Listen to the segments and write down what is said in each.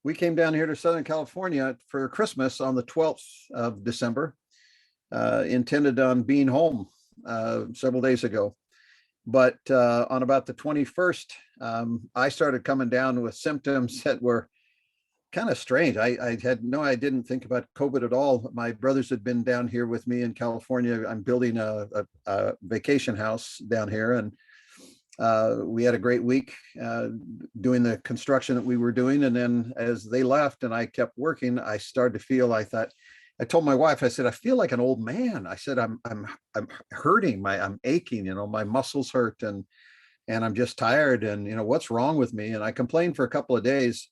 we came down here to Southern California for Christmas on the 12th of December, intended on being home several days ago. But on about the 21st, I started coming down with symptoms that were kind of strange. I didn't think about COVID at all. My brothers had been down here with me in California. I'm building a vacation house down here, and we had a great week doing the construction that we were doing. And then as they left and I kept working, I started to feel, I told my wife, I said, I feel like an old man. I said, I'm hurting, I'm aching, my muscles hurt, and I'm just tired, and what's wrong with me? And I complained for a couple of days,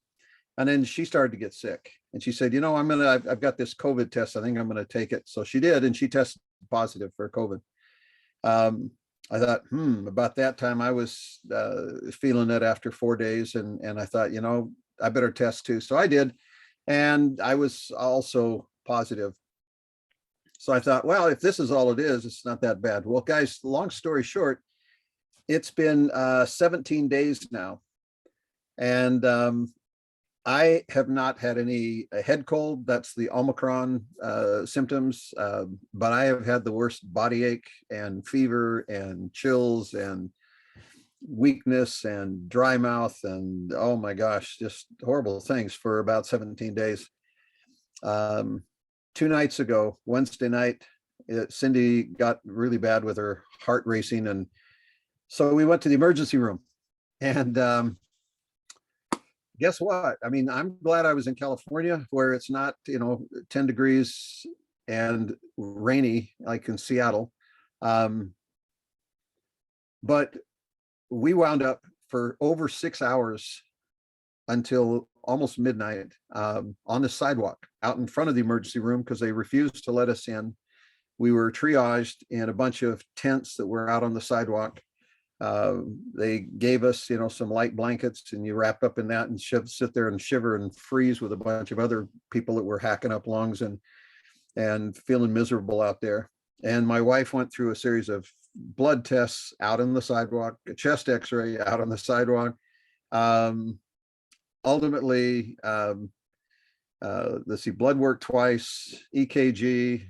and then she started to get sick, and she said, I've got this COVID test. I think I'm going to take it. So she did, and she tested positive for COVID. I thought, about that time I was feeling it after 4 days, and I thought, I better test too. So I did, and I was also positive. So I thought, well, if this is all it is, it's not that bad. Well, guys, long story short, it's been 17 days now, and I have not had any head cold. That's the Omicron symptoms, but I have had the worst body ache and fever and chills and weakness and dry mouth, and oh my gosh, just horrible things for about 17 days. 2 nights ago, Wednesday night, Cindy got really bad with her heart racing, and so we went to the emergency room, and guess what? I mean, I'm glad I was in California where it's not, 10 degrees and rainy like in Seattle. But we wound up for over 6 hours until almost midnight on the sidewalk out in front of the emergency room because they refused to let us in. We were triaged in a bunch of tents that were out on the sidewalk. They gave us, some light blankets, and you wrap up in that and sit there and shiver and freeze with a bunch of other people that were hacking up lungs and feeling miserable out there. And my wife went through a series of blood tests out on the sidewalk, a chest X-ray out on the sidewalk. Ultimately, let's see, blood work twice, EKG,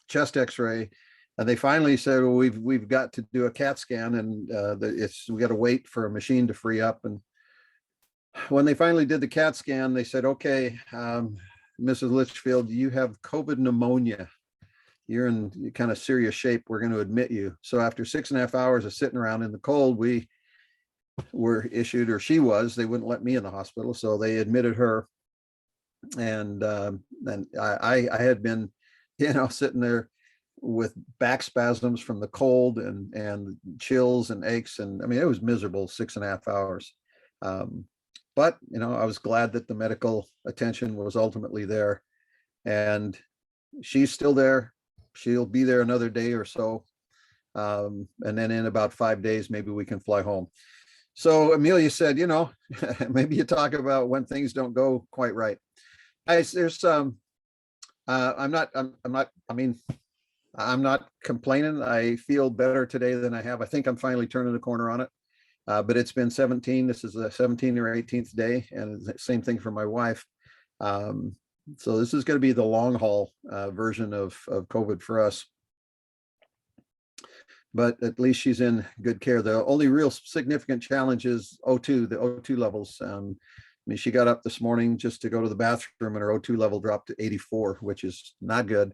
chest X-ray. And they finally said, well, we've got to do a CAT scan, and we got to wait for a machine to free up. And when they finally did the CAT scan, they said, okay, Mrs. Litchfield, you have COVID pneumonia. You're in kind of serious shape. We're going to admit you. So after 6.5 hours of sitting around in the cold, we were issued, or she was, they wouldn't let me in the hospital. So they admitted her. And I had been, sitting there with back spasms from the cold and chills and aches. And I mean, it was miserable 6.5 hours. But, I was glad that the medical attention was ultimately there, and she's still there. She'll be there another day or so. And then in about 5 days, maybe we can fly home. So Amelia said, maybe you talk about when things don't go quite right. I'm not complaining. I feel better today than I have. I think I'm finally turning the corner on it. But it's been 17. This is the 17th or 18th day, and the same thing for my wife. So this is going to be the long haul version of COVID for us. But at least she's in good care. The only real significant challenge is O2, the O2 levels. She got up this morning just to go to the bathroom, and her O2 level dropped to 84, which is not good.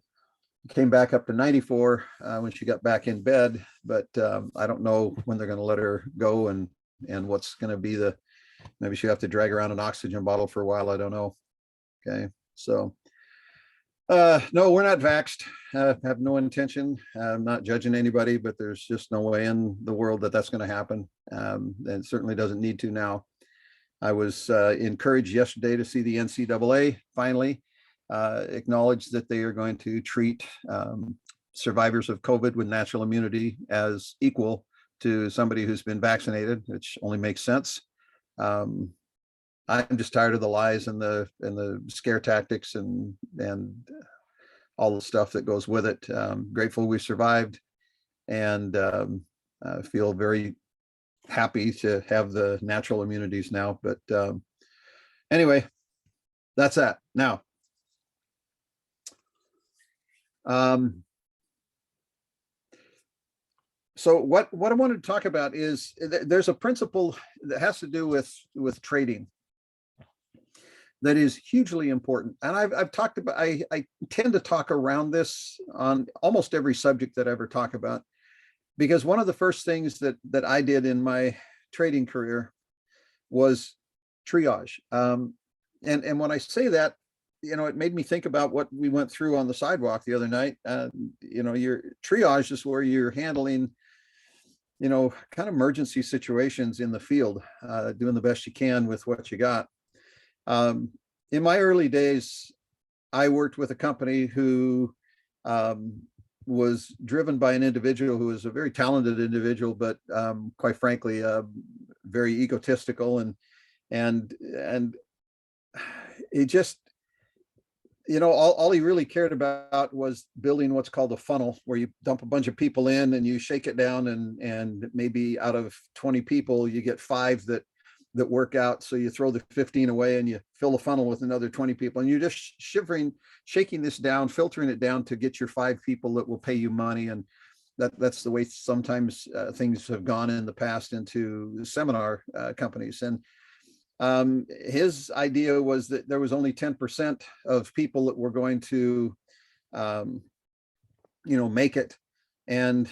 Came back up to 94 when she got back in bed, but I don't know when they're going to let her go, and what's going to be maybe she'll have to drag around an oxygen bottle for a while. I don't know. Okay, so no, we're not vaxxed. Have no intention. I'm not judging anybody, but there's just no way in the world that that's going to happen, and it certainly doesn't need to now. I was encouraged yesterday to see the NCAA finally acknowledge that they are going to treat survivors of COVID with natural immunity as equal to somebody who's been vaccinated, which only makes sense. I'm just tired of the lies and the scare tactics and all the stuff that goes with it. Grateful we survived, and I feel very happy to have the natural immunities now. But Anyway, that's that. Now, so what I wanted to talk about is there's a principle that has to do with trading that is hugely important. And I've talked about, I tend to talk around this on almost every subject that I ever talk about, because one of the first things that I did in my trading career was triage. And when I say that, it made me think about what we went through on the sidewalk the other night. Your triage is where you're handling, kind of emergency situations in the field, doing the best you can with what you got. In my early days, I worked with a company who was driven by an individual who was a very talented individual, but quite frankly, very egotistical, and he just, all he really cared about was building what's called a funnel, where you dump a bunch of people in and you shake it down, and maybe out of 20 people, you get 5 that work out. So you throw the 15 away and you fill the funnel with another 20 people, and you're just shaking this down, filtering it down to get your 5 people that will pay you money. And that's the way sometimes things have gone in the past into seminar companies. And his idea was that there was only 10% of people that were going to, make it. And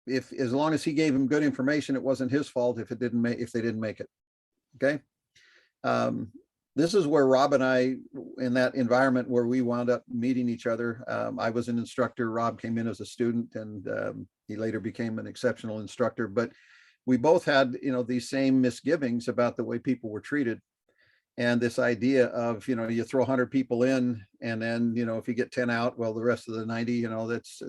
as long as he gave them good information, it wasn't his fault if they didn't make it. Okay. This is where Rob and I, in that environment where we wound up meeting each other. I was an instructor. Rob came in as a student, and he later became an exceptional instructor. But we both had, these same misgivings about the way people were treated. And this idea of, you throw 100 people in, and then, if you get 10 out, well, the rest of the 90, that's,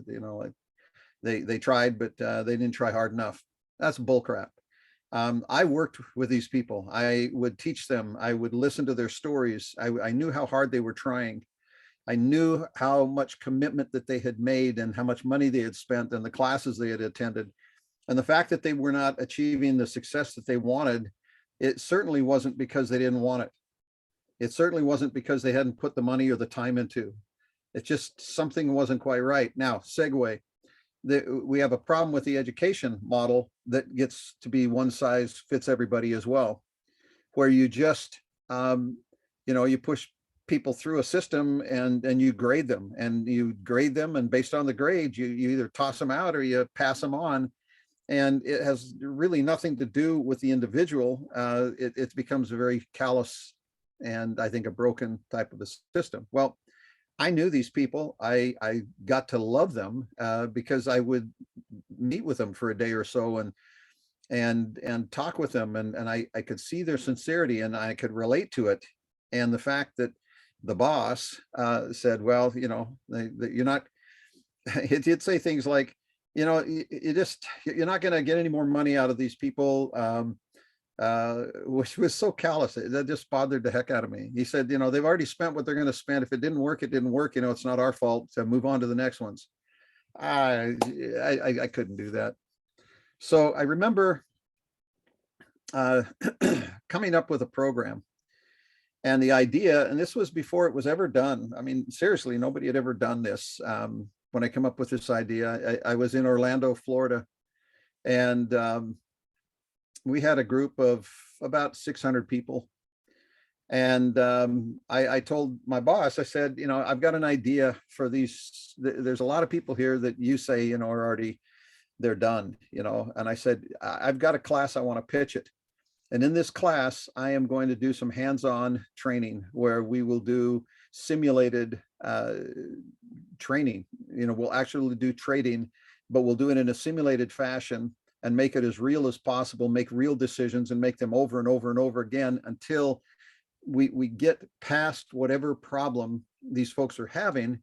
they tried, but they didn't try hard enough. That's bullcrap. I worked with these people. I would teach them. I would listen to their stories. I knew how hard they were trying. I knew how much commitment that they had made, and how much money they had spent, and the classes they had attended. And the fact that they were not achieving the success that they wanted, it certainly wasn't because they didn't want it. It certainly wasn't because they hadn't put the money or the time into. It's just something wasn't quite right. Now, segue. We have a problem with the education model that gets to be one size fits everybody as well, where you just, you push people through a system, and you grade them, and based on the grade, you either toss them out or you pass them on. And it has really nothing to do with the individual. It becomes a very callous, and I think a broken type of a system. Well, I knew these people. I got to love them because I would meet with them for a day or so, and talk with them, and I could see their sincerity, and I could relate to it. And the fact that the boss said, well, you're not, it did say things like, you're not going to get any more money out of these people, which was so callous. That just bothered the heck out of me. He said, they've already spent what they're going to spend. If it didn't work, it didn't work. It's not our fault. So move on to the next ones. I couldn't do that. So I remember coming up with a program, and the idea, and this was before it was ever done. I mean, seriously, nobody had ever done this. When I come up with this idea, I was in Orlando, Florida, and we had a group of about 600 people. And I told my boss, I said, I've got an idea for these. There's a lot of people here that you say, are already, they're done, and I said, I've got a class, I want to pitch it. And in this class, I am going to do some hands-on training where we will do simulated training. We'll actually do trading, but we'll do it in a simulated fashion and make it as real as possible, make real decisions, and make them over and over and over again until we get past whatever problem these folks are having,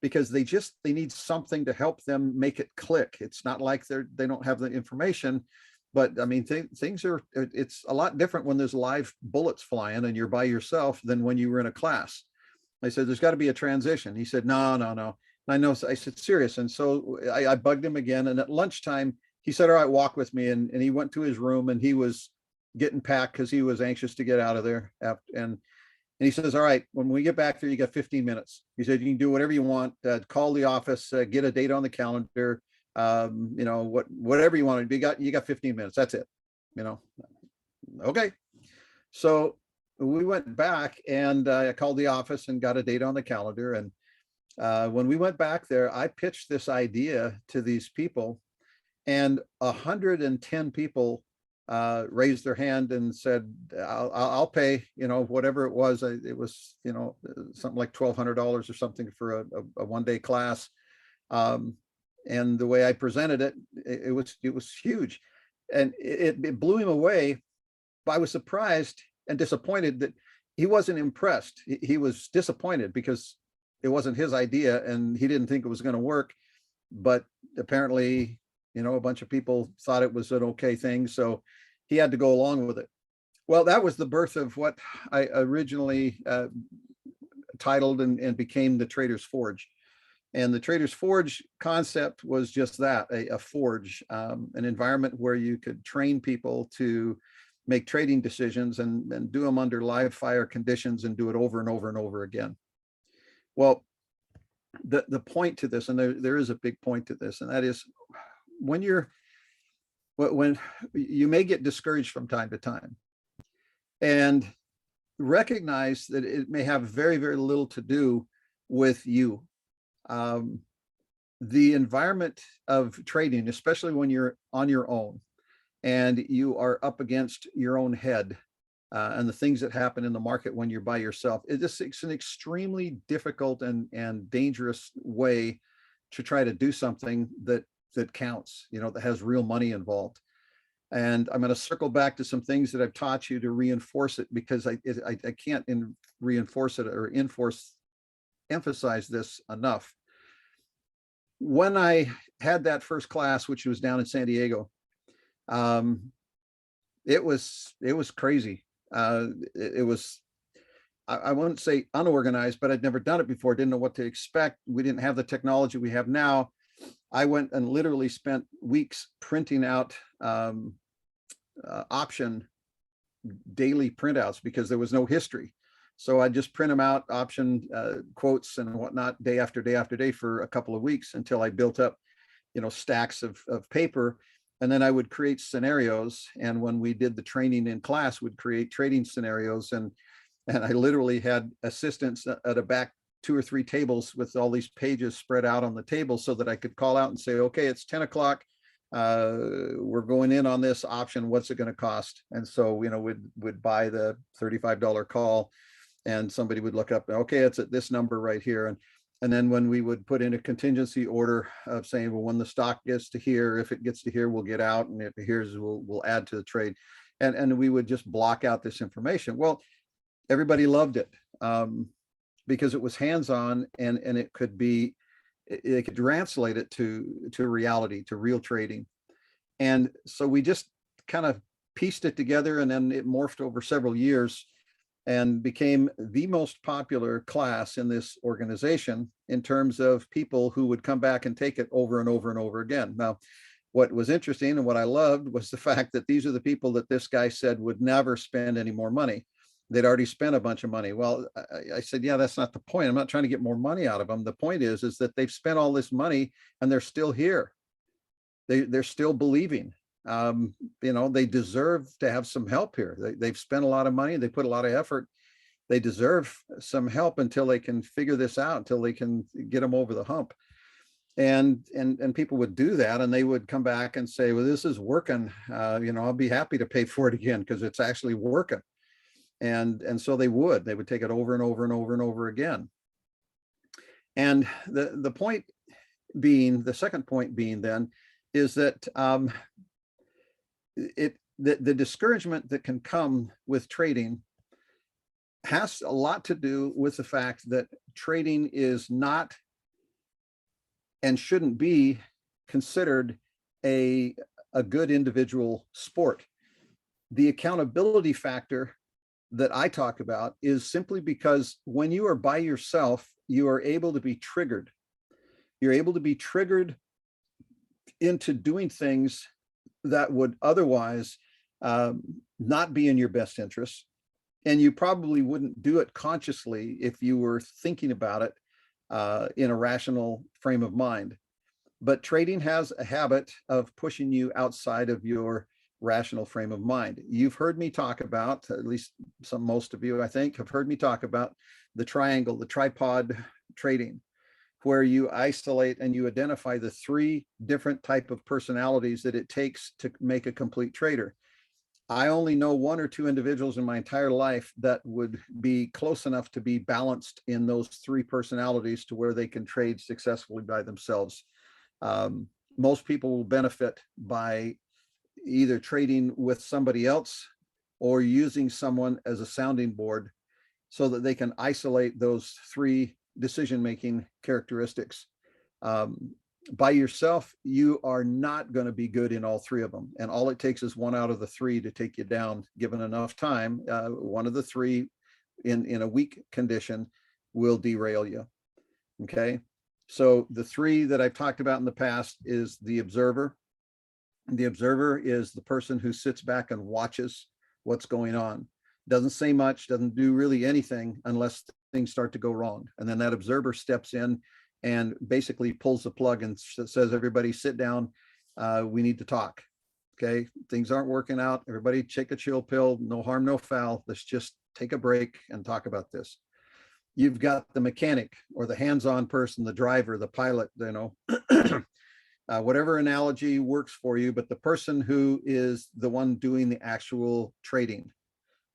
because they need something to help them make it click. It's not like they don't have the information, but I mean, it's a lot different when there's live bullets flying and you're by yourself than when you were in a class. I said, there's got to be a transition. He said, no. I know. I said, serious. And so I bugged him again. And at lunchtime, he said, all right, walk with me. And he went to his room, and he was getting packed because he was anxious to get out of there. And And he says, all right, when we get back there, you got 15 minutes. He said, you can do whatever you want, call the office, get a date on the calendar, you know, whatever you want to do. You got 15 minutes. That's it. You know, okay. So we went back and I called the office and got a date on the calendar. And when we went back there, I pitched this idea to these people, and 110 people raised their hand and said, I'll pay, you know, whatever it was. It was, you know, something like $1,200 or something for a one-day class. And the way I presented it, it was huge, and it blew him away. But I was surprised and disappointed that he wasn't impressed. He was disappointed because it wasn't his idea and he didn't think it was going to work. But apparently, you know, a bunch of people thought it was an okay thing, so he had to go along with it. Well, that was the birth of what I originally titled and became the Trader's Forge. And the Trader's Forge concept was just that, a forge, an environment where you could train people to make trading decisions and do them under live fire conditions and do it over and over and over again. Well, the point to this, and there is a big point to this, and that is when you may get discouraged from time to time, and recognize that it may have very, very little to do with you. The environment of trading, especially when you're on your own and you are up against your own head, and the things that happen in the market when you're by yourself, it's an extremely difficult and dangerous way to try to do something that counts, you know, that has real money involved. And I'm going to circle back to some things that I've taught you to reinforce it, because I can't reinforce it or emphasize this enough. When I had that first class, which was down in San Diego, it was crazy. It was, I wouldn't say unorganized, but I'd never done it before. Didn't know what to expect. We didn't have the technology we have now. I went and literally spent weeks printing out option daily printouts because there was no history. So I just print them out, option quotes and whatnot, day after day after day for a couple of weeks until I built up, you know, stacks of paper. And then I would create scenarios. And when we did the training in class, we'd create trading scenarios. And I literally had assistants at a back 2 or 3 tables with all these pages spread out on the table so that I could call out and say, okay, it's 10 o'clock. We're going in on this option. What's it going to cost? And so, you know, we'd buy the $35 call, and somebody would look up, okay, it's at this number right here. And then when we would put in a contingency order of saying, well, when the stock gets to here, if it gets to here, we'll get out. And if here's, we'll add to the trade. And we would just block out this information. Well, everybody loved it because it was hands-on, and it could translate it to reality, to real trading. And so we just kind of pieced it together, and then it morphed over several years and became the most popular class in this organization in terms of people who would come back and take it over and over and over again. Now, what was interesting and what I loved was the fact that these are the people that this guy said would never spend any more money. They'd already spent a bunch of money. Well, I said, yeah, that's not the point. I'm not trying to get more money out of them. The point is that they've spent all this money and they're still here. They're still believing. You know, they deserve to have some help here. They've spent a lot of money. They put a lot of effort. They deserve some help until they can figure this out, until they can get them over the hump. And people would do that, and they would come back and say, well, this is working. You know, I'll be happy to pay for it again because it's actually working. And so they would take it over and over and over and over again. And the point being, the second point being then, is that the discouragement that can come with trading has a lot to do with the fact that trading is not and shouldn't be considered a good individual sport. The accountability factor that I talk about is simply because when you are by yourself, you are able to be triggered. You're able to be triggered into doing things that would otherwise not be in your best interest. And you probably wouldn't do it consciously if you were thinking about it in a rational frame of mind. But trading has a habit of pushing you outside of your rational frame of mind. You've heard me talk about, at least most of you, I think, have heard me talk about the triangle, the tripod trading, where you isolate and you identify the 3 different type of personalities that it takes to make a complete trader. I only know 1 or 2 individuals in my entire life that would be close enough to be balanced in those 3 personalities to where they can trade successfully by themselves. Most people will benefit by either trading with somebody else or using someone as a sounding board so that they can isolate those 3 decision-making characteristics. By yourself, you are not going to be good in all 3 of them. And all it takes is 1 out of the 3 to take you down, given enough time. 1 of the 3 in a weak condition will derail you. Okay. So the 3 that I've talked about in the past is the observer. The observer is the person who sits back and watches what's going on. Doesn't say much, doesn't do really anything unless things start to go wrong. And then that observer steps in and basically pulls the plug and says, everybody sit down. We need to talk. Okay. Things aren't working out. Everybody take a chill pill. No harm, no foul. Let's just take a break and talk about this. You've got the mechanic or the hands-on person, the driver, the pilot, whatever analogy works for you, but the person who is the one doing the actual trading.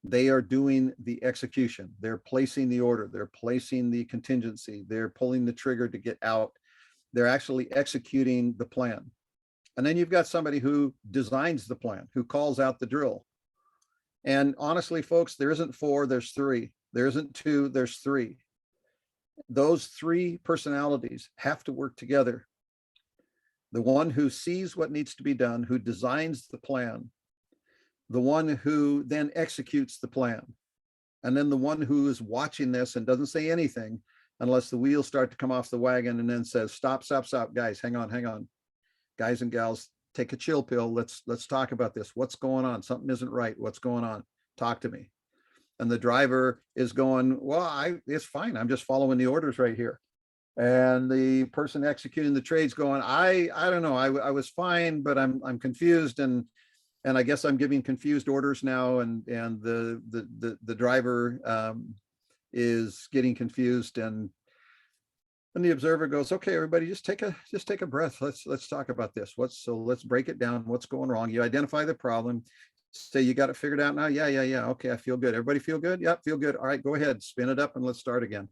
They are doing the execution. They're placing the order. They're placing the contingency. They're pulling the trigger to get out. They're actually executing the plan. And then you've got somebody who designs the plan, who calls out the drill. And honestly, folks, there isn't 4, there's 3. There isn't 2, there's 3. Those 3 personalities have to work together. The one who sees what needs to be done, who designs the plan, the one who then executes the plan, and then the one who is watching this and doesn't say anything unless the wheels start to come off the wagon, and then says, stop, stop, stop, guys, hang on. Guys and gals, take a chill pill. Let's talk about this. What's going on? Something isn't right. What's going on? Talk to me. And the driver is going, well, it's fine. I'm just following the orders right here. And the person executing the trade's going, I don't know. I was fine, but I'm confused, and I guess I'm giving confused orders now. And the driver is getting confused, and the observer goes, okay, everybody, just take a breath. Let's talk about this. Let's break it down. What's going wrong? You identify the problem. Say, you got it figured out now? Yeah. Okay, I feel good. Everybody feel good? Yep, feel good. All right, go ahead, spin it up and let's start again.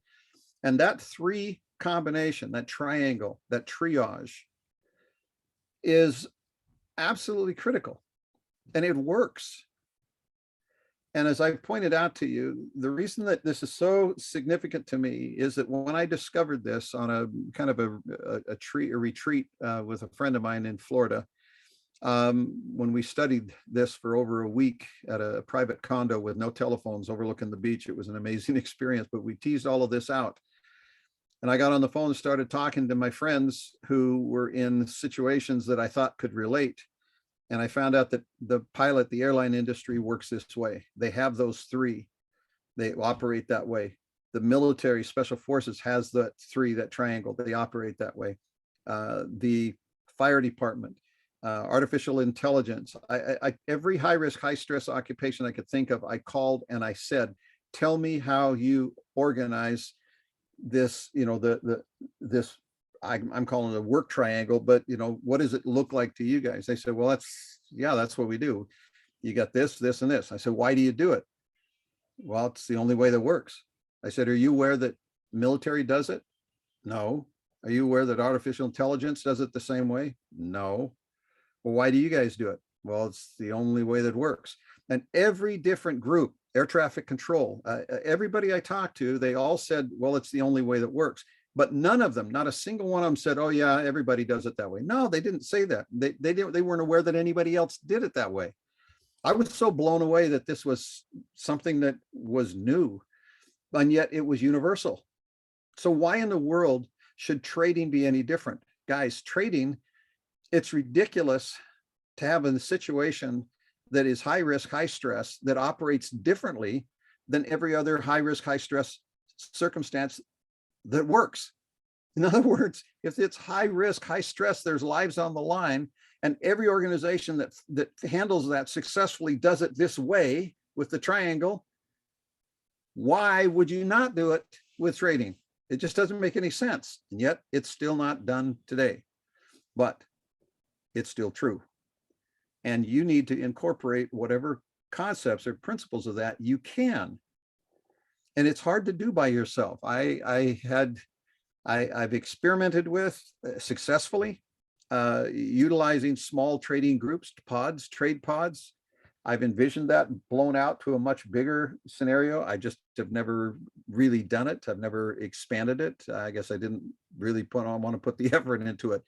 And that 3 combination, that triangle, that triage is absolutely critical, and it works. And as I pointed out to you, the reason that this is so significant to me is that when I discovered this on a kind of a retreat with a friend of mine in Florida, when we studied this for over a week at a private condo with no telephones overlooking the beach, it was an amazing experience, but we teased all of this out. And I got on the phone and started talking to my friends who were in situations that I thought could relate. And I found out that the airline industry works this way. They have those 3. They operate that way. The military special forces has that 3, that triangle. They operate that way. The fire department, artificial intelligence. Every high risk, high stress occupation I could think of, I called and I said, tell me how you organize this, this, I'm calling it a work triangle, but what does it look like to you guys? They said, well, that's what we do. You got this, this, and this. I said, why do you do it? Well, it's the only way that works. I said, are you aware that military does it? No. Are you aware that artificial intelligence does it the same way? No. Well, why do you guys do it? Well, it's the only way that works. And every different group, air traffic control, everybody I talked to, they all said, well, it's the only way that works. But none of them, not a single one of them said, oh yeah, everybody does it that way. No, they didn't say that. They weren't aware that anybody else did it that way. I was so blown away that this was something that was new, and yet it was universal. So why in the world should trading be any different? Guys, trading, it's ridiculous to have a situation that is high risk, high stress, that operates differently than every other high risk, high stress circumstance that works. In other words, if it's high risk, high stress, there's lives on the line, and every organization that handles that successfully does it this way with the triangle, why would you not do it with trading? It just doesn't make any sense. And yet it's still not done today, but it's still true. And you need to incorporate whatever concepts or principles of that you can. And it's hard to do by yourself. I've experimented with successfully utilizing small trading groups, pods, trade pods. I've envisioned that blown out to a much bigger scenario. I just have never really done it. I've never expanded it. I guess I didn't really want to put the effort into it.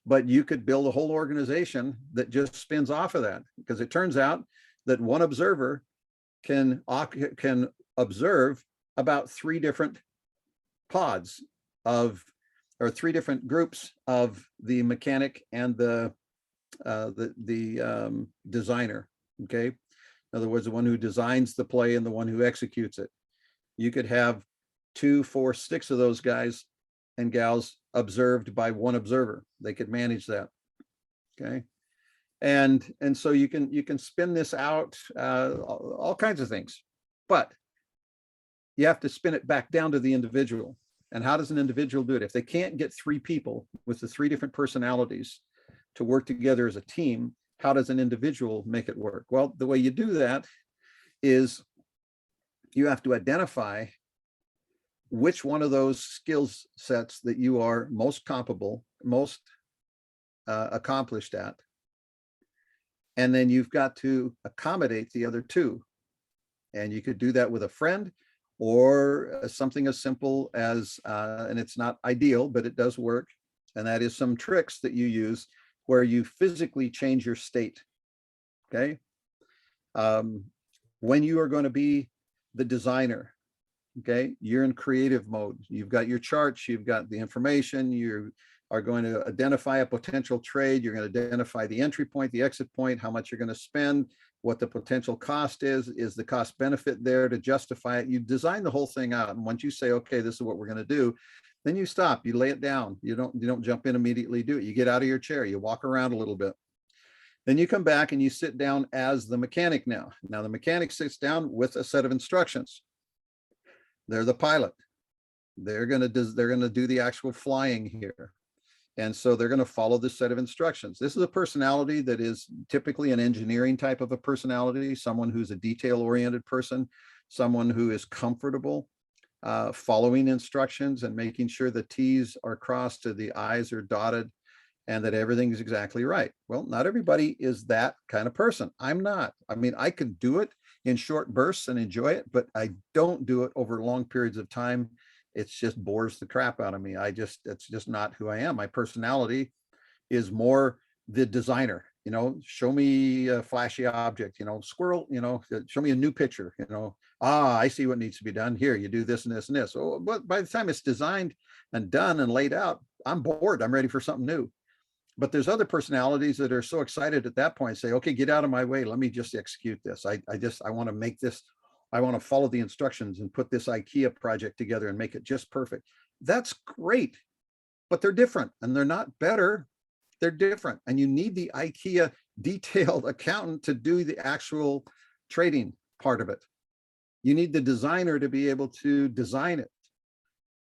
But you could build a whole organization that just spins off of that, because it turns out that one observer can observe about 3 different pods of, or 3 different groups of the mechanic and the designer. Okay, in other words, the one who designs the play and the one who executes it. You could have 2, 4, 6 of those guys and gals observed by one observer. They could manage that. Okay, and so you can spin this out, all kinds of things, but you have to spin it back down to the individual. And how does an individual do it? If they can't get 3 people with the 3 different personalities to work together as a team, how does an individual make it work? Well, the way you do that is you have to identify which one of those skills sets that you are most comparable, most accomplished at. And then you've got to accommodate the other 2. And you could do that with a friend, or something as simple as, and it's not ideal, but it does work. And that is some tricks that you use where you physically change your state. Okay. When you are going to be the designer, okay, you're in creative mode. You've got your charts, you've got the information, you are going to identify a potential trade. You're going to identify the entry point, the exit point, how much you're going to spend, what the potential cost is the cost benefit there to justify it. You design the whole thing out. And once you say, okay, this is what we're going to do, then you stop, you lay it down. You don't jump in immediately, do it. You get out of your chair, you walk around a little bit. Then you come back and you sit down as the mechanic now. Now the mechanic sits down with a set of instructions. They're the pilot. They're going to do the actual flying here. And so they're going to follow this set of instructions. This is a personality that is typically an engineering type of a personality, someone who's a detail-oriented person, someone who is comfortable following instructions and making sure the T's are crossed or the I's are dotted and that everything is exactly right. Well, not everybody is that kind of person. I'm not. I mean, I can do it in short bursts and enjoy it, but I don't do it over long periods of time. It's just bores the crap out of me. It's just not who I am. My personality is more the designer, show me a flashy object, squirrel, show me a new picture, I see what needs to be done here. You do this and this and this. Oh, but by the time it's designed and done and laid out, I'm bored. I'm ready for something new. But there's other personalities that are so excited at that point, say, okay, get out of my way. Let me just execute this. I want to make this. I want to follow the instructions and put this IKEA project together and make it just perfect. That's great, but they're different and they're not better. They're different. And you need the IKEA detailed accountant to do the actual trading part of it. You need the designer to be able to design it.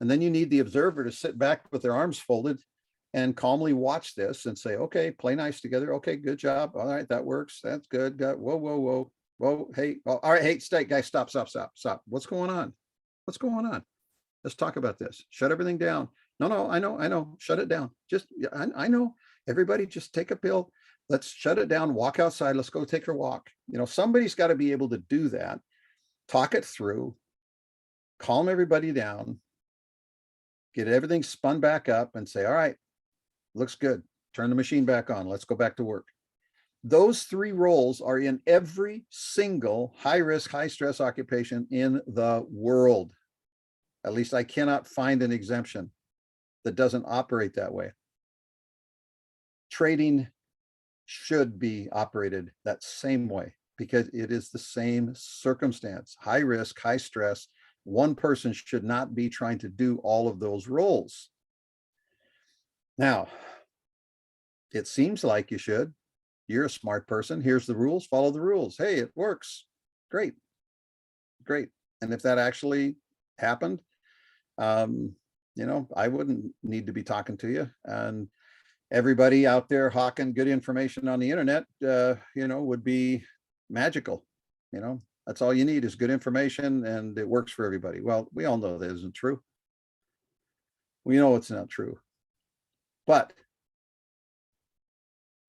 And then you need the observer to sit back with their arms folded and calmly watch this and say, okay, play nice together. Okay, good job. All right, that works. That's good. Whoa, whoa, whoa. Whoa, hey, all right, hey, stay, guys, stop. What's going on? What's going on? Let's talk about this. Shut everything down. No, I know. Shut it down. I know. Everybody just take a pill. Let's shut it down. Walk outside. Let's go take a walk. Somebody's got to be able to do that. Talk it through. Calm everybody down. Get everything spun back up and say, all right, looks good. Turn the machine back on. Let's go back to work. Those 3 roles are in every single high-risk, high-stress occupation in the world. At least I cannot find an exemption that doesn't operate that way. Trading should be operated that same way, because it is the same circumstance, high risk, high stress. One person should not be trying to do all of those roles. Now, it seems like you should. You're a smart person. Here's the rules, follow the rules. Hey, it works. Great. Great. And if that actually happened, I wouldn't need to be talking to you. And everybody out there hawking good information on the internet, would be magical. That's all you need is good information and it works for everybody. Well, we all know that isn't true. We know it's not true. But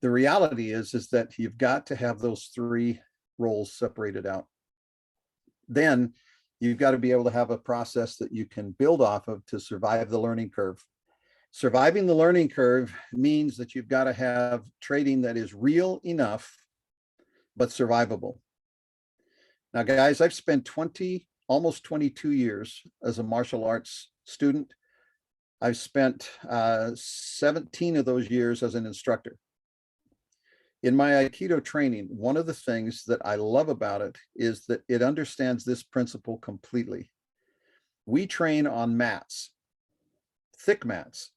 the reality is that you've got to have those three roles separated out. Then you've got to be able to have a process that you can build off of to survive the learning curve. Surviving the learning curve means that you've got to have trading that is real enough, but survivable. Now, guys, I've spent almost 22 years as a martial arts student. I've spent 17 of those years as an instructor. In my Aikido training, one of the things that I love about it is that it understands this principle completely. We train on mats, thick mats.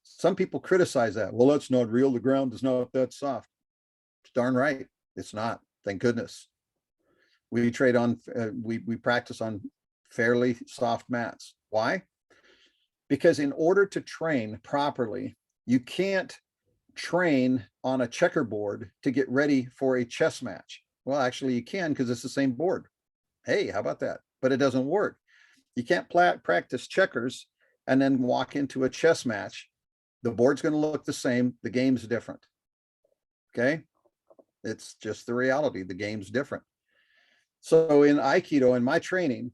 Some people criticize that. Well, that's not real. The ground is not that soft. It's darn right. It's not. Thank goodness. We practice on fairly soft mats. Why? Because in order to train properly, you can't train on a checkerboard to get ready for a chess match. Well, actually you can, because it's the same board. Hey, how about that? But it doesn't work. You can't practice checkers and then walk into a chess match. The board's going to look the same. The game's different. Okay. It's just the reality. The game's different. So in Aikido, in my training,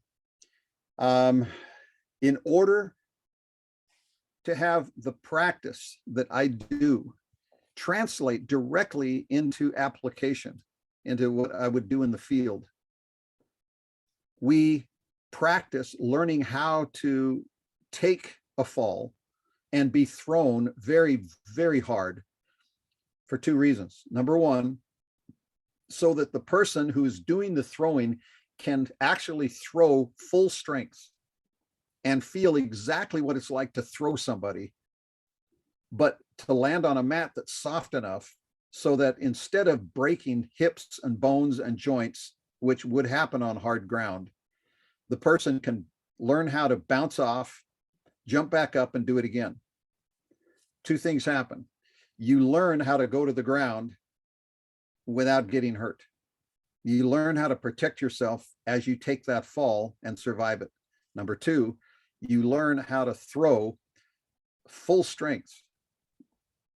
in order to have the practice that I do translate directly into application, into what I would do in the field, we practice learning how to take a fall and be thrown very, very hard for two reasons. Number one, so that the person who's doing the throwing can actually throw full strength and feel exactly what it's like to throw somebody, but to land on a mat that's soft enough so that instead of breaking hips and bones and joints, which would happen on hard ground, the person can learn how to bounce off, jump back up, and do it again. Two things happen. You learn how to go to the ground without getting hurt. You learn how to protect yourself as you take that fall and survive it. Number two, you learn how to throw full strength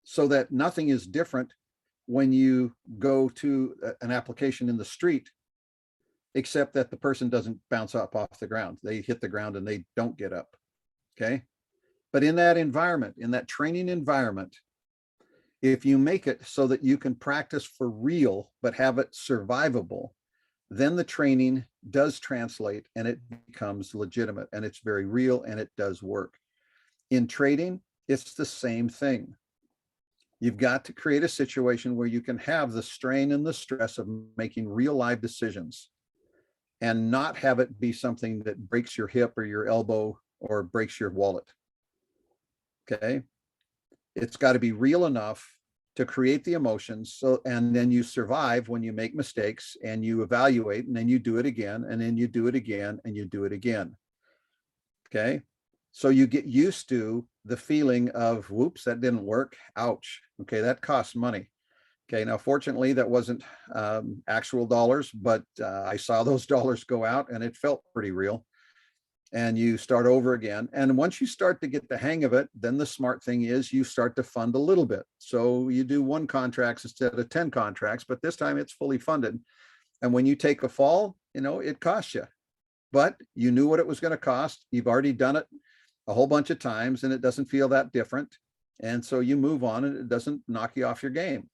so that nothing is different when you go to an application in the street, except that the person doesn't bounce up off the ground. They hit the ground and they don't get up. Okay. But in that environment, in that training environment, if you make it so that you can practice for real, but have it survivable, then the training does translate and it becomes legitimate and it's very real and it does work. In trading, it's the same thing. You've got to create a situation where you can have the strain and the stress of making real live decisions and not have it be something that breaks your hip or your elbow or breaks your wallet. Okay. It's got to be real enough to create the emotions. So, and then you survive when you make mistakes and you evaluate and then you do it again and then you do it again and you do it again. Okay. So you get used to the feeling of, whoops, that didn't work. Ouch. Okay. That costs money. Okay. Now, fortunately, that wasn't actual dollars, but I saw those dollars go out and it felt pretty real. And you start over again. And once you start to get the hang of it, then the smart thing is you start to fund a little bit. So you do 1 contract instead of 10 contracts, but this time it's fully funded. And when you take a fall, it costs you, but you knew what it was going to cost. You've already done it a whole bunch of times and it doesn't feel that different. And so you move on and it doesn't knock you off your game.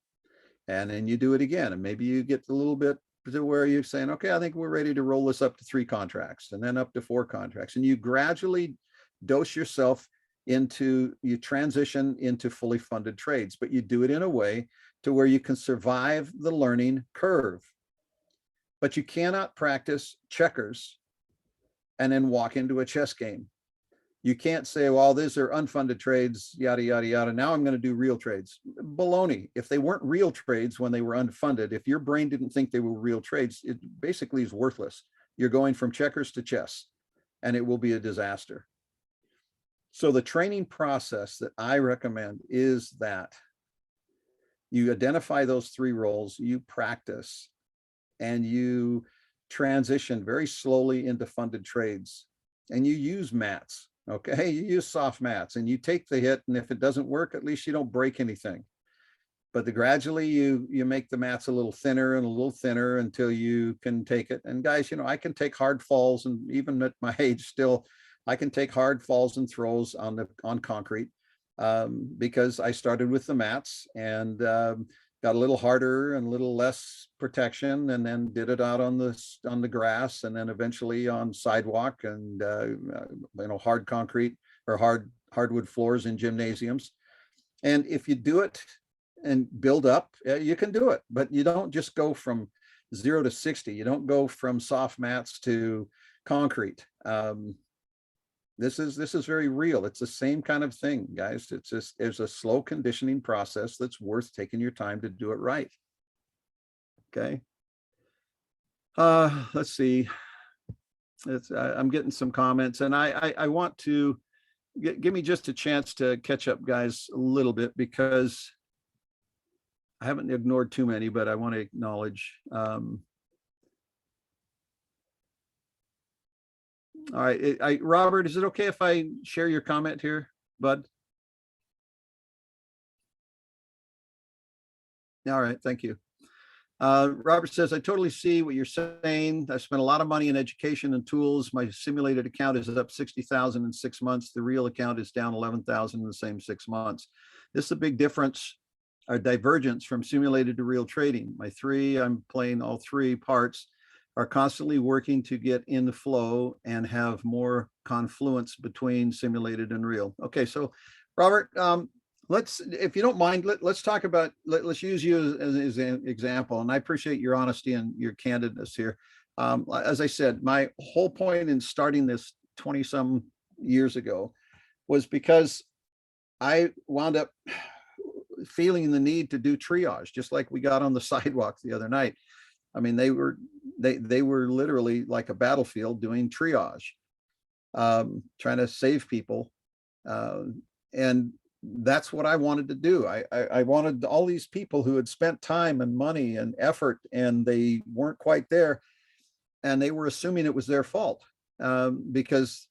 And then you do it again. And maybe you get a little bit to where you're saying, okay, I think we're ready to roll this up to 3 contracts and then up to 4 contracts. And you gradually dose yourself you transition into fully funded trades, but you do it in a way to where you can survive the learning curve. but you cannot practice checkers and then walk into a chess game. You can't say, well, these are unfunded trades, yada, yada, yada. Now I'm going to do real trades. Baloney. If they weren't real trades when they were unfunded, if your brain didn't think they were real trades, it basically is worthless. You're going from checkers to chess, and it will be a disaster. So the training process that I recommend is that you identify those three roles, you practice, and you transition very slowly into funded trades, and you use mats. Okay, you use soft mats, and you take the hit, and if it doesn't work, at least you don't break anything. But gradually you make the mats a little thinner and a little thinner until you can take it. And guys, I can take hard falls, and even at my age still, I can take hard falls and throws on concrete, because I started with the mats and got a little harder and a little less protection, and then did it out on the grass, and then eventually on sidewalk and hard concrete or hardwood floors in gymnasiums. And if you do it and build up, you can do it, but you don't just go from 0 to 60. You don't go from soft mats to concrete. This is very real. It's the same kind of thing, guys. There's a slow conditioning process that's worth taking your time to do it right. Okay. Let's see. I'm getting some comments, and I want to give me just a chance to catch up, guys, a little bit, because I haven't ignored too many, but I want to acknowledge. All right, Robert, is it okay if I share your comment here, bud? All right, thank you. Robert says, I totally see what you're saying. I spent a lot of money in education and tools. My simulated account is up 60,000 in 6 months. The real account is down 11,000 in the same 6 months. This is a big difference, or divergence from simulated to real trading. I'm playing all three parts, are constantly working to get in the flow and have more confluence between simulated and real. Okay, so Robert, if you don't mind, let's talk about, let's use you as an example. And I appreciate your honesty and your candidness here. As I said, my whole point in starting this 20 some years ago was because I wound up feeling the need to do triage, just like we got on the sidewalk the other night. I mean, they were literally like a battlefield doing triage, trying to save people. And that's what I wanted to do. I wanted all these people who had spent time and money and effort, and they weren't quite there, and they were assuming it was their fault, because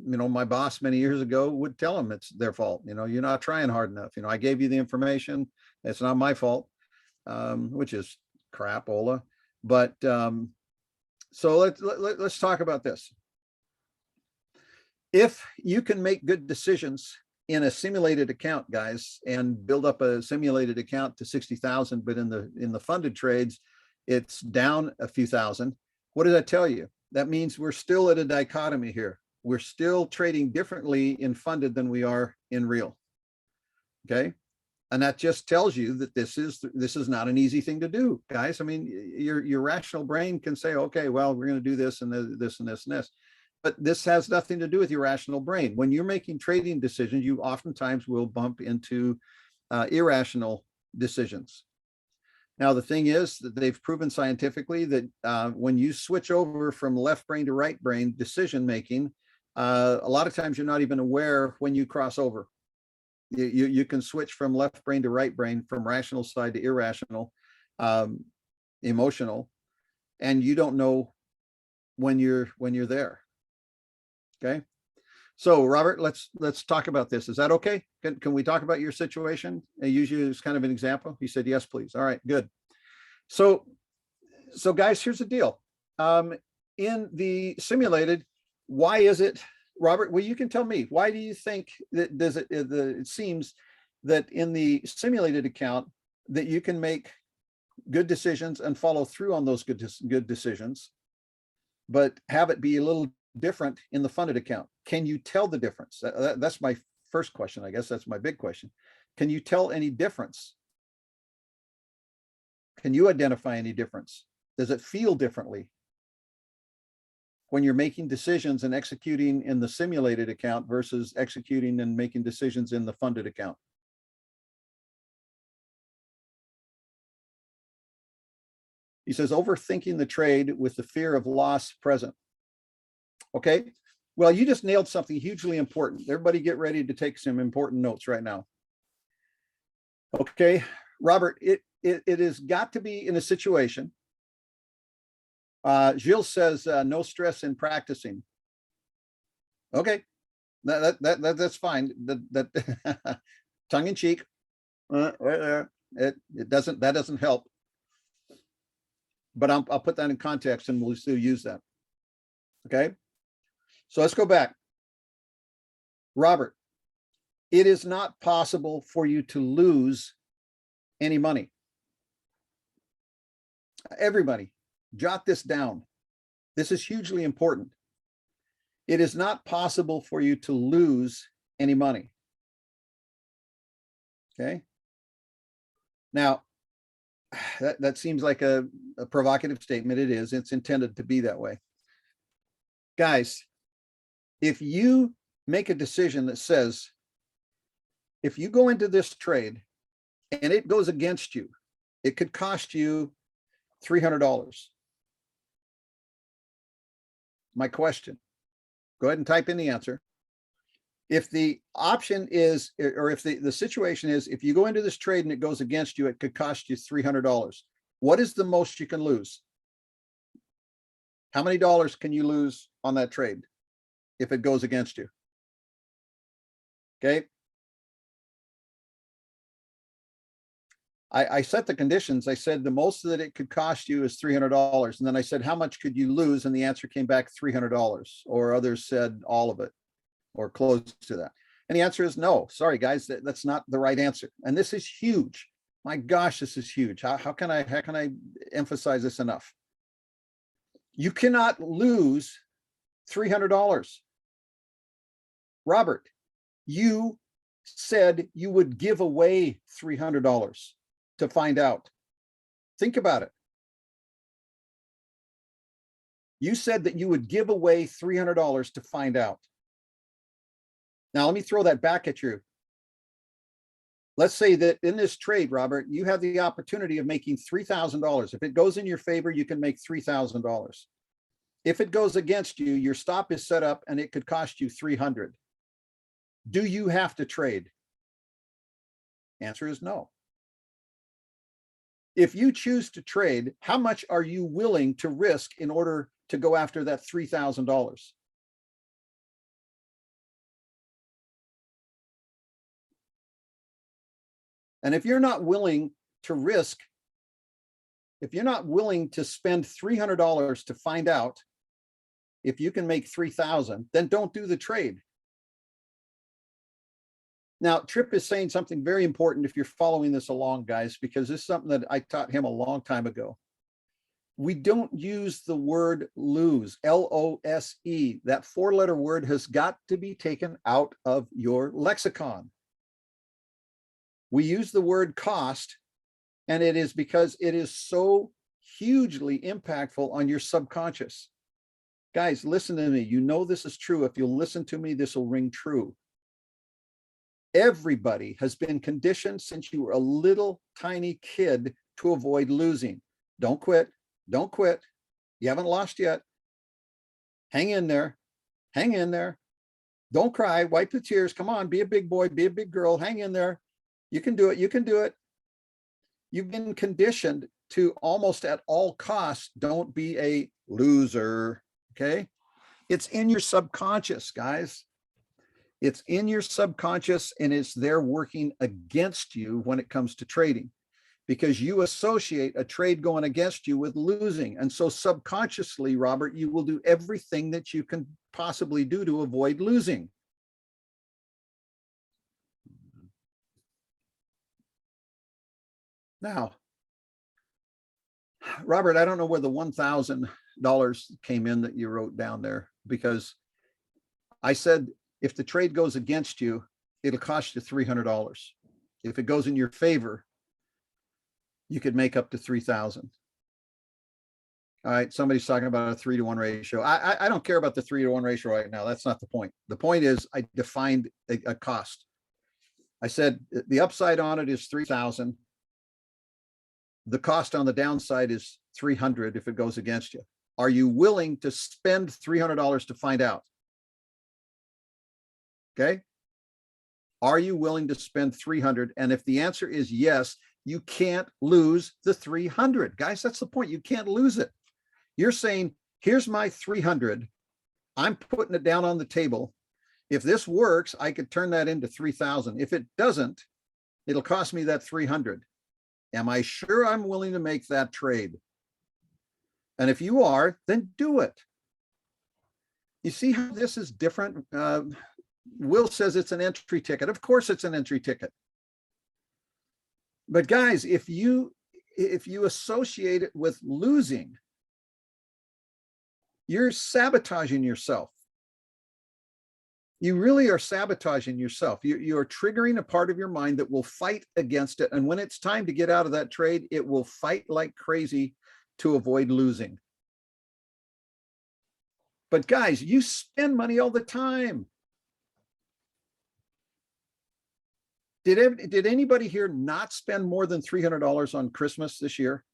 my boss many years ago would tell them it's their fault. You're not trying hard enough. I gave you the information. It's not my fault, which is crapola. But so let's talk about this. If you can make good decisions in a simulated account, guys, and build up a simulated account to 60,000, but in the funded trades, it's down a few thousand. What does that tell you? That means we're still at a dichotomy here. We're still trading differently in funded than we are in real. Okay. And that just tells you that this is not an easy thing to do, guys. I mean, your rational brain can say, okay, well, we're going to do this and this and this and this. But this has nothing to do with your rational brain. When you're making trading decisions, you oftentimes will bump into irrational decisions. Now, the thing is that they've proven scientifically that when you switch over from left brain to right brain decision making, a lot of times you're not even aware when you cross over. You can switch from left brain to right brain, from rational side to irrational, emotional, and you don't know when you're there. Okay. So Robert, let's talk about this. Is that okay? Can we talk about your situation? I use you as kind of an example. He said, yes, please. All right, good. So guys, here's the deal. In the simulated, why is it, Robert, well, you can tell me, why do you think that it seems that in the simulated account that you can make good decisions and follow through on those good decisions, but have it be a little different in the funded account? Can you tell the difference? That's my first question. I guess that's my big question. Can you tell any difference? Can you identify any difference Does it feel differently when you're making decisions and executing in the simulated account versus executing and making decisions in the funded account? He says, overthinking the trade with the fear of loss present. Okay, well, you just nailed something hugely important. Everybody get ready to take some important notes right now. Okay, Robert, it has got to be in a situation. Gilles says, no stress in practicing. Okay, that's fine. That tongue in cheek. It doesn't help. But I'll put that in context and we'll still use that. Okay, so let's go back. Robert, it is not possible for you to lose any money. Everybody, jot this down. This is hugely important. It is not possible for you to lose any money. Okay. Now, that seems like a provocative statement. It is. It's intended to be that way. Guys, if you make a decision that says, if you go into this trade and it goes against you, it could cost you $300. My question, go ahead and type in the answer. If the option is, or if the situation is, if you go into this trade and it goes against you, it could cost you $300. What is the most you can lose? How many dollars can you lose on that trade if it goes against you? Okay. I set the conditions. I said the most that it could cost you is $300. And then I said, how much could you lose? And the answer came back $300, or others said all of it or close to that. And the answer is no. Sorry, guys, that's not the right answer. And this is huge. My gosh, this is huge. How can I emphasize this enough? You cannot lose $300. Robert, you said you would give away $300 to find out. Think about it. You said that you would give away $300 to find out. Now, let me throw that back at you. Let's say that in this trade, Robert, you have the opportunity of making $3,000. If it goes in your favor, you can make $3,000. If it goes against you, your stop is set up and it could cost you $300. Do you have to trade? Answer is no. If you choose to trade, how much are you willing to risk in order to go after that $3,000? And if you're not willing to risk, if you're not willing to spend $300 to find out if you can make $3,000, then don't do the trade. Now, Tripp is saying something very important if you're following this along, guys, because this is something that I taught him a long time ago. We don't use the word lose, L-O-S-E. That 4-letter word has got to be taken out of your lexicon. We use the word cost, and it is because it is so hugely impactful on your subconscious. Guys, listen to me. You know this is true. If you'll listen to me, this will ring true. Everybody has been conditioned since you were a little tiny kid to avoid losing. Don't quit. Don't quit. You haven't lost yet. Hang in there. Hang in there. Don't cry. Wipe the tears. Come on. Be a big boy. Be a big girl. Hang in there. You can do it. You can do it. You've been conditioned to almost at all costs, don't be a loser. Okay. It's in your subconscious, guys. It's in your subconscious, and it's there working against you when it comes to trading, because you associate a trade going against you with losing. And so subconsciously, Robert, you will do everything that you can possibly do to avoid losing. Now, Robert, I don't know where the $1,000 came in that you wrote down there, because I said, if the trade goes against you, it'll cost you $300. If it goes in your favor, you could make up to $3,000. All right, somebody's talking about a 3-to-1 ratio. I don't care about the 3-to-1 ratio right now. That's not the point. The point is I defined a cost. I said the upside on it is 3,000. The cost on the downside is 300 if it goes against you. Are you willing to spend $300 to find out? Okay. Are you willing to spend 300? And if the answer is yes, you can't lose the 300. Guys, that's the point. You can't lose it. You're saying, here's my 300. I'm putting it down on the table. If this works, I could turn that into 3,000. If it doesn't, it'll cost me that 300. Am I sure I'm willing to make that trade? And if you are, then do it. You see how this is different? Will says it's an entry ticket. Of course it's an entry ticket. But guys, if you associate it with losing, you're sabotaging yourself. You really are sabotaging yourself. You're triggering a part of your mind that will fight against it. And when it's time to get out of that trade, it will fight like crazy to avoid losing. But guys, you spend money all the time. Did anybody here not spend more than $300 on Christmas this year?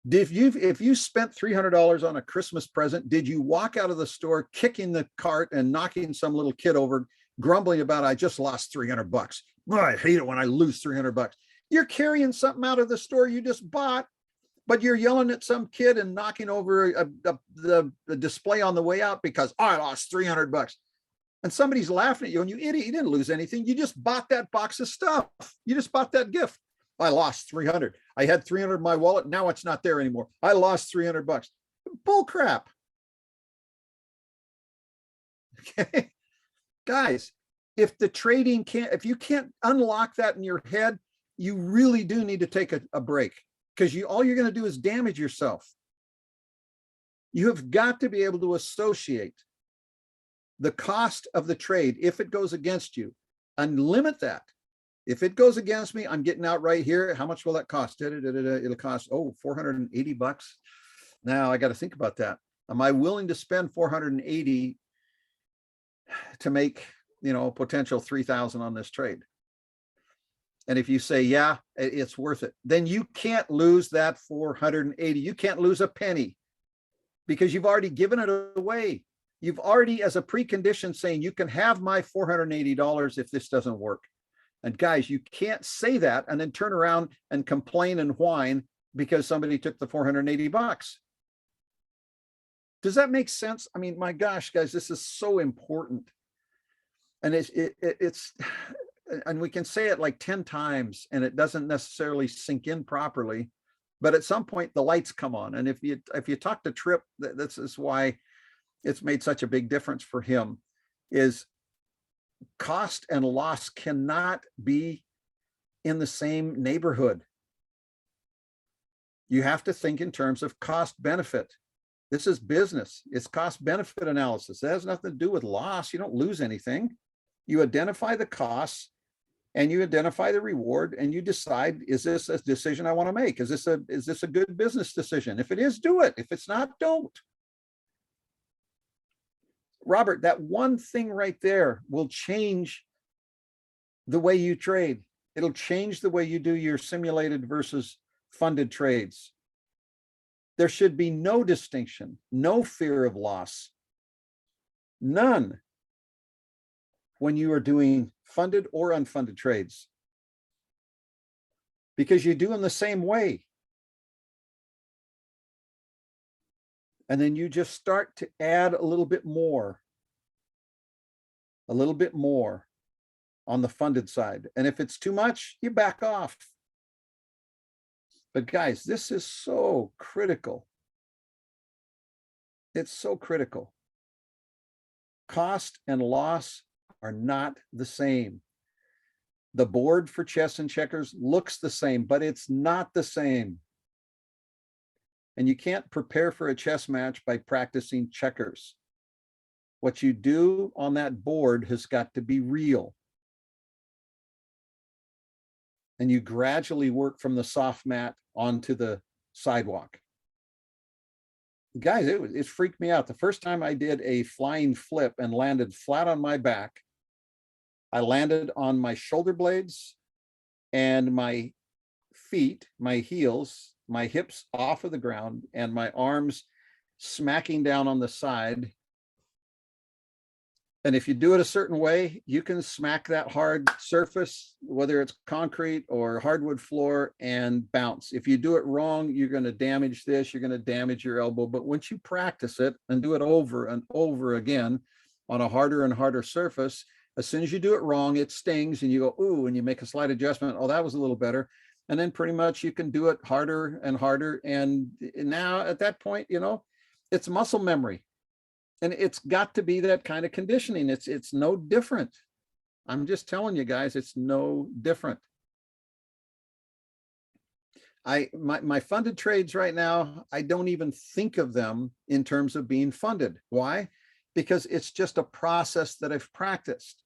If you spent $300 on a Christmas present, did you walk out of the store kicking the cart and knocking some little kid over, grumbling about, I just lost $300? Oh, I hate it when I lose $300. You're carrying something out of the store you just bought, but you're yelling at some kid and knocking over the display on the way out because, oh, I lost $300. And somebody's laughing at you and you idiot, you didn't lose anything. You just bought that box of stuff. You just bought that gift. I lost 300. I had 300 in my wallet. Now it's not there anymore. I lost $300. Bull crap. Okay. Guys, if you can't unlock that in your head, you really do need to take a break, because all you're going to do is damage yourself. You have got to be able to associate the cost of the trade if it goes against you and limit that. If it goes against me, I'm getting out right here. How much will that cost? It'll cost, $480. Now I got to think about that. Am I willing to spend $480 to make, potential 3,000 on this trade? And if you say, yeah, it's worth it, then you can't lose that 480. You can't lose a penny because you've already given it away. You've already, as a precondition, saying you can have my $480 if this doesn't work. And guys, you can't say that and then turn around and complain and whine because somebody took the $480. Does that make sense? I mean, my gosh, guys, this is so important. And it's and we can say it like 10 times and it doesn't necessarily sink in properly, but at some point the lights come on. And if you talk to Tripp, this is why it's made such a big difference for him, is cost and loss cannot be in the same neighborhood. You have to think in terms of cost benefit. This is business. It's cost benefit analysis. It has nothing to do with loss. You don't lose anything. You identify the costs and you identify the reward and you decide, is this a decision I want to make? Is this a good business decision? If it is, do it. If it's not, don't. Robert, that one thing right there will change the way you trade. It'll change the way you do your simulated versus funded trades. There should be no distinction, no fear of loss, none, when you are doing funded or unfunded trades, because you do them the same way. And then you just start to add a little bit more on the funded side. And if it's too much, you back off. But guys, this is so critical. It's so critical. Cost and loss are not the same. The board for chess and checkers looks the same, but it's not the same. And you can't prepare for a chess match by practicing checkers. What you do on that board has got to be real. And you gradually work from the soft mat onto the sidewalk. guys, it freaked me out. The first time I did a flying flip and landed flat on my back, I landed on my shoulder blades and my feet, my heels, my hips off of the ground, and my arms smacking down on the side. And if you do it a certain way, you can smack that hard surface, whether it's concrete or hardwood floor, and bounce. If you do it wrong, you're going to damage this, you're going to damage your elbow. But once you practice it and do it over and over again on a harder and harder surface, as soon as you do it wrong, it stings and you go, ooh, and you make a slight adjustment. Oh, that was a little better. And then pretty much you can do it harder and harder. And now at that point, you know, it's muscle memory. And it's got to be that kind of conditioning. It's no different. I'm just telling you guys, it's no different. My funded trades right now, I don't even think of them in terms of being funded. Why? Because it's just a process that I've practiced.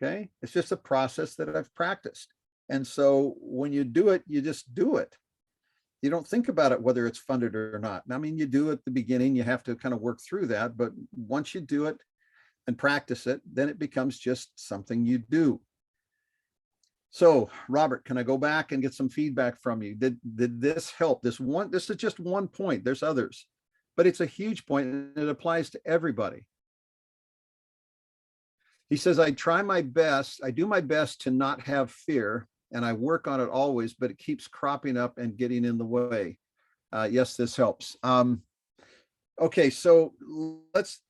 Okay, it's just a process that I've practiced. And so when you do it, you just do it. You don't think about it whether it's funded or not. I mean, you do at the beginning, you have to kind of work through that, but once you do it and practice it, then it becomes just something you do. So, Robert, can I go back and get some feedback from you? Did this help? This is just one point. There's others, but it's a huge point and it applies to everybody. He says, I try my best. I do my best to not have fear, and I work on it always, but it keeps cropping up and getting in the way. Yes, this helps. Okay, so let's,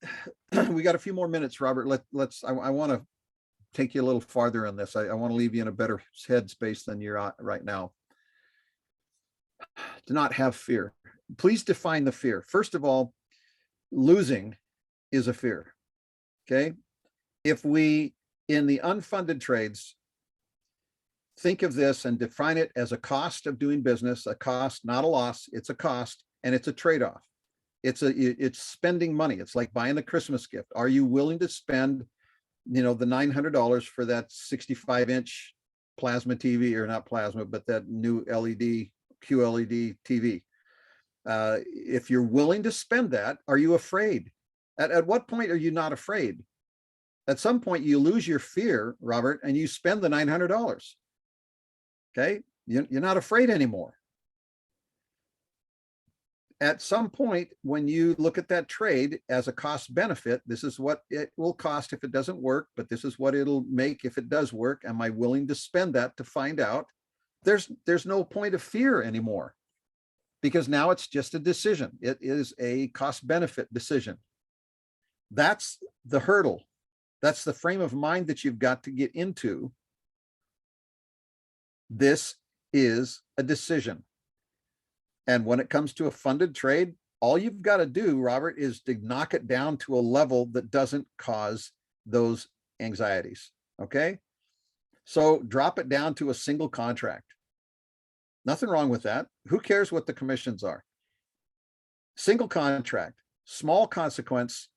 we got a few more minutes, Robert. I want to take you a little farther on this. I want to leave you in a better headspace than you're at right now. To not have fear. Please define the fear. First of all, losing is a fear. Okay. If we, in the unfunded trades, think of this and define it as a cost of doing business, a cost, not a loss, it's a cost, and it's a trade-off. It's spending money. It's like buying a Christmas gift. Are you willing to spend, you know, the $900 for that 65-inch plasma TV, or not plasma, but that new LED, QLED TV? If you're willing to spend that, are you afraid? At what point are you not afraid? At some point you lose your fear, Robert, and you spend the $900. Okay, you're not afraid anymore. At some point, when you look at that trade as a cost benefit, this is what it will cost if it doesn't work, but this is what it'll make if it does work. Am I willing to spend that to find out? There's no point of fear anymore, because now it's just a decision. It is a cost benefit decision. That's the hurdle. That's the frame of mind that you've got to get into. This is a decision. And when it comes to a funded trade, all you've got to do, Robert, is to knock it down to a level that doesn't cause those anxieties. Okay. So drop it down to a single contract. Nothing wrong with that. Who cares what the commissions are? Single contract, small consequence.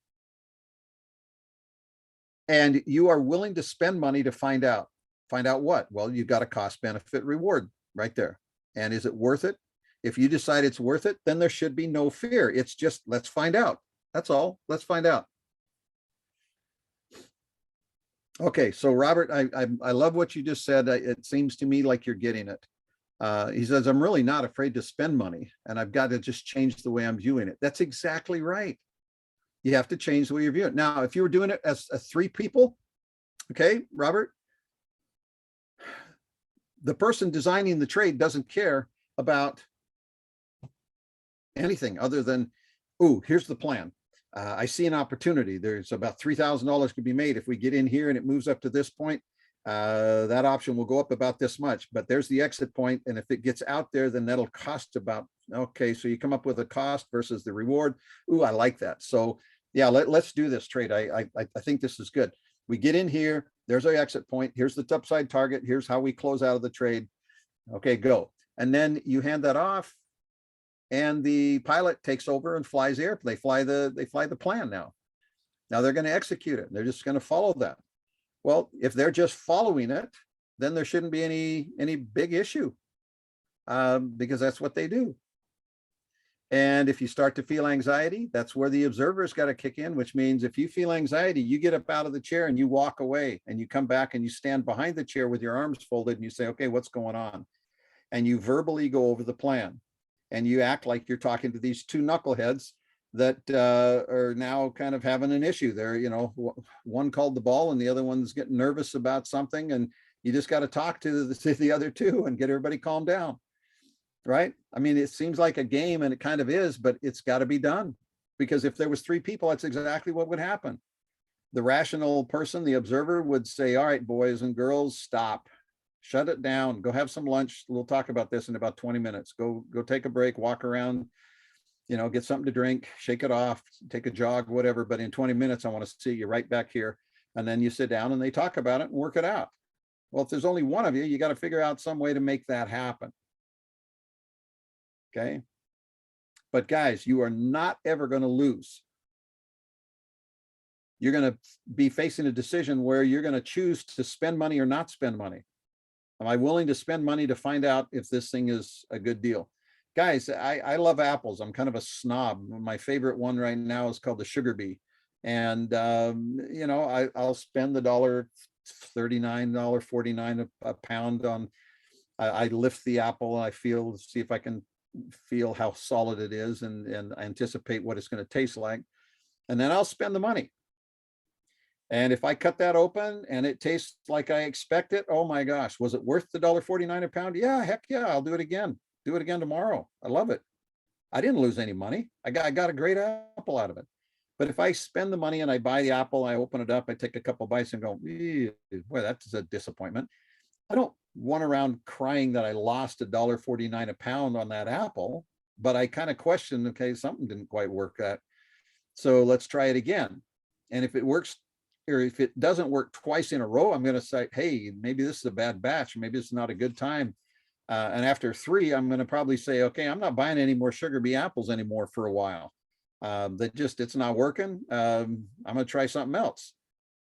And you are willing to spend money to find out. Find out what? Well, you've got a cost benefit reward right there. And is it worth it? If you decide it's worth it, then there should be no fear. It's just, let's find out. That's all. Let's find out. Okay, so Robert, I love what you just said. It seems to me like you're getting it. He says, I'm really not afraid to spend money, and I've got to just change the way I'm viewing it. That's exactly right. You have to change the way you're viewing it. Now, if you were doing it as three people, okay, Robert, the person designing the trade doesn't care about anything other than, oh, here's the plan. I see an opportunity. There's about $3,000 could be made if we get in here and it moves up to this point. That option will go up about this much, but there's the exit point. And if it gets out there, then that'll cost about, okay, so you come up with a cost versus the reward. Ooh, I like that. So yeah, let's do this trade. I think this is good. We get in here, there's our exit point. Here's the upside target. Here's how we close out of the trade. Okay, go. And then you hand that off, and the pilot takes over and flies the airplane. They fly the plan now. Now they're going to execute it. They're just going to follow that. Well, if they're just following it, then there shouldn't be any big issue, because that's what they do. And if you start to feel anxiety, that's where the observer's got to kick in, which means if you feel anxiety, you get up out of the chair and you walk away and you come back and you stand behind the chair with your arms folded and you say, okay, what's going on? And you verbally go over the plan and you act like you're talking to these two knuckleheads that are now kind of having an issue. They're, you know, one called the ball and the other one's getting nervous about something. And you just got to talk to the other two and get everybody calmed down. Right? I mean, it seems like a game and it kind of is, but it's got to be done, because if there was three people, that's exactly what would happen. The rational person, the observer, would say, all right, boys and girls, stop, shut it down, go have some lunch. We'll talk about this in about 20 minutes. Go take a break, walk around, you know, get something to drink, shake it off, take a jog, whatever. But in 20 minutes, I want to see you right back here. And then you sit down and they talk about it and work it out. Well, if there's only one of you, you got to figure out some way to make that happen. Okay. But guys, you are not ever going to lose. You're going to be facing a decision where you're going to choose to spend money or not spend money. Am I willing to spend money to find out if this thing is a good deal? Guys, I love apples. I'm kind of a snob. My favorite one right now is called the Sugar Bee. And, you know, I'll spend the $39, $49 a pound on, I lift the apple and I see if I can feel how solid it is and anticipate what it's going to taste like. And then I'll spend the money. And if I cut that open and it tastes like I expect it, oh my gosh, was it worth the $1.49 a pound? Yeah, heck yeah, I'll do it again. Do it again tomorrow. I love it. I didn't lose any money. I got a great apple out of it. But if I spend the money and I buy the apple, I open it up, I take a couple bites and go, boy, that's a disappointment. I don't run around crying that I lost $1.49 a pound on that apple, but I kind of question, okay, something didn't quite work out. So let's try it again. And if it works, or if it doesn't work twice in a row, I'm going to say, hey, maybe this is a bad batch. Maybe it's not a good time. And after 3, I'm going to probably say, okay, I'm not buying any more Sugar Bee apples anymore for a while. It's not working. I'm going to try something else.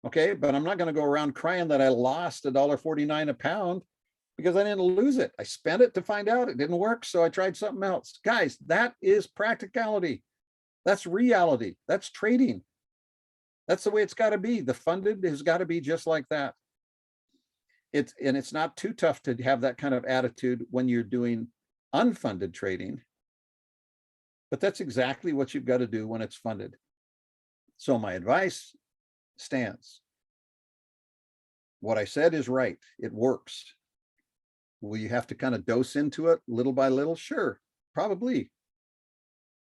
Okay, but I'm not going to go around crying that I lost $1.49 a pound, because I didn't lose it. I spent it to find out it didn't work, so I tried something else. Guys, that is practicality. That's reality. That's trading. That's the way it's got to be. The funded has got to be just like that. It's not too tough to have that kind of attitude when you're doing unfunded trading, but that's exactly what you've got to do when it's funded. So my advice stands. What I said is right. It works. Will you have to kind of dose into it little by little? Sure, probably.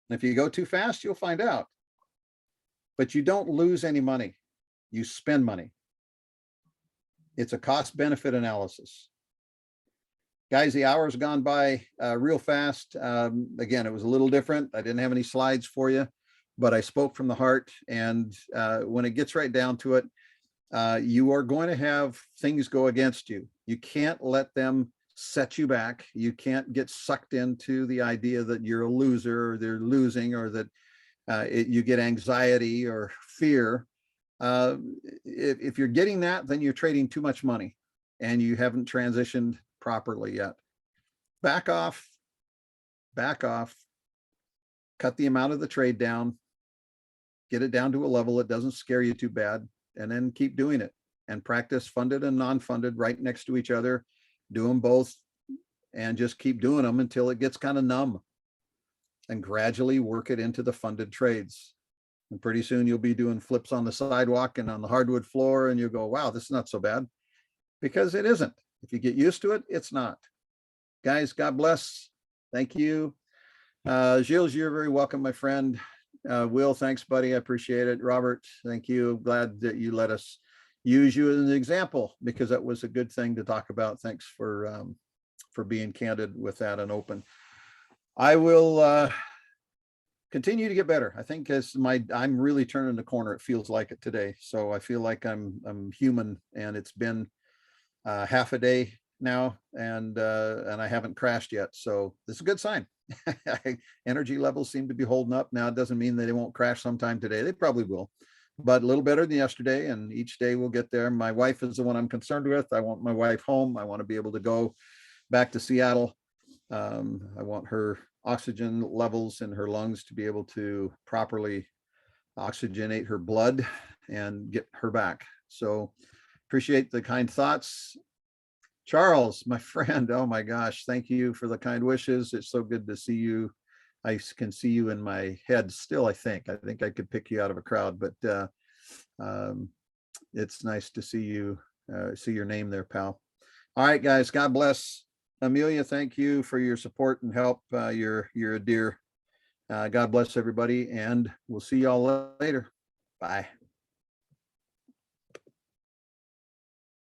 And if you go too fast, you'll find out. But you don't lose any money. You spend money. It's a cost benefit analysis. Guys, the hour's gone by real fast. Again, it was a little different. I didn't have any slides for you, but I spoke from the heart. And when it gets right down to it, you are going to have things go against you. You can't let them set you back. You can't get sucked into the idea that you're a loser or they're losing, or that you get anxiety or fear. If you're getting that, then you're trading too much money and you haven't transitioned properly yet. Back off, cut the amount of the trade down, get it down to a level that doesn't scare you too bad, and then keep doing it and practice funded and non-funded right next to each other. Do them both and just keep doing them until it gets kind of numb, and gradually work it into the funded trades. And pretty soon you'll be doing flips on the sidewalk and on the hardwood floor, and you'll go, wow, this is not so bad. Because it isn't. If you get used to it, it's not. Guys, God bless. Thank you. Gilles, you're very welcome, my friend. Will, thanks, buddy. I appreciate it. Robert, thank you. Glad that you let us use you as an example, because that was a good thing to talk about. Thanks for being candid with that and open. I will continue to get better. I think I'm really turning the corner. It feels like it today. So I feel like I'm human, and it's been half a day now, and I haven't crashed yet. So this is a good sign. Energy levels seem to be holding up. Now, it doesn't mean that they won't crash sometime today. They probably will, but a little better than yesterday. And each day we'll get there. My wife is the one I'm concerned with. I want my wife home. I want to be able to go back to Seattle. I want her oxygen levels in her lungs to be able to properly oxygenate her blood and get her back. So appreciate the kind thoughts. Charles, my friend, oh my gosh, thank you for the kind wishes. It's so good to see you. I can see you in my head still, I think. I think I could pick you out of a crowd, but it's nice to see you, see your name there, pal. All right, guys, God bless. Amelia, thank you for your support and help. You're a dear. God bless everybody, and we'll see y'all later. Bye.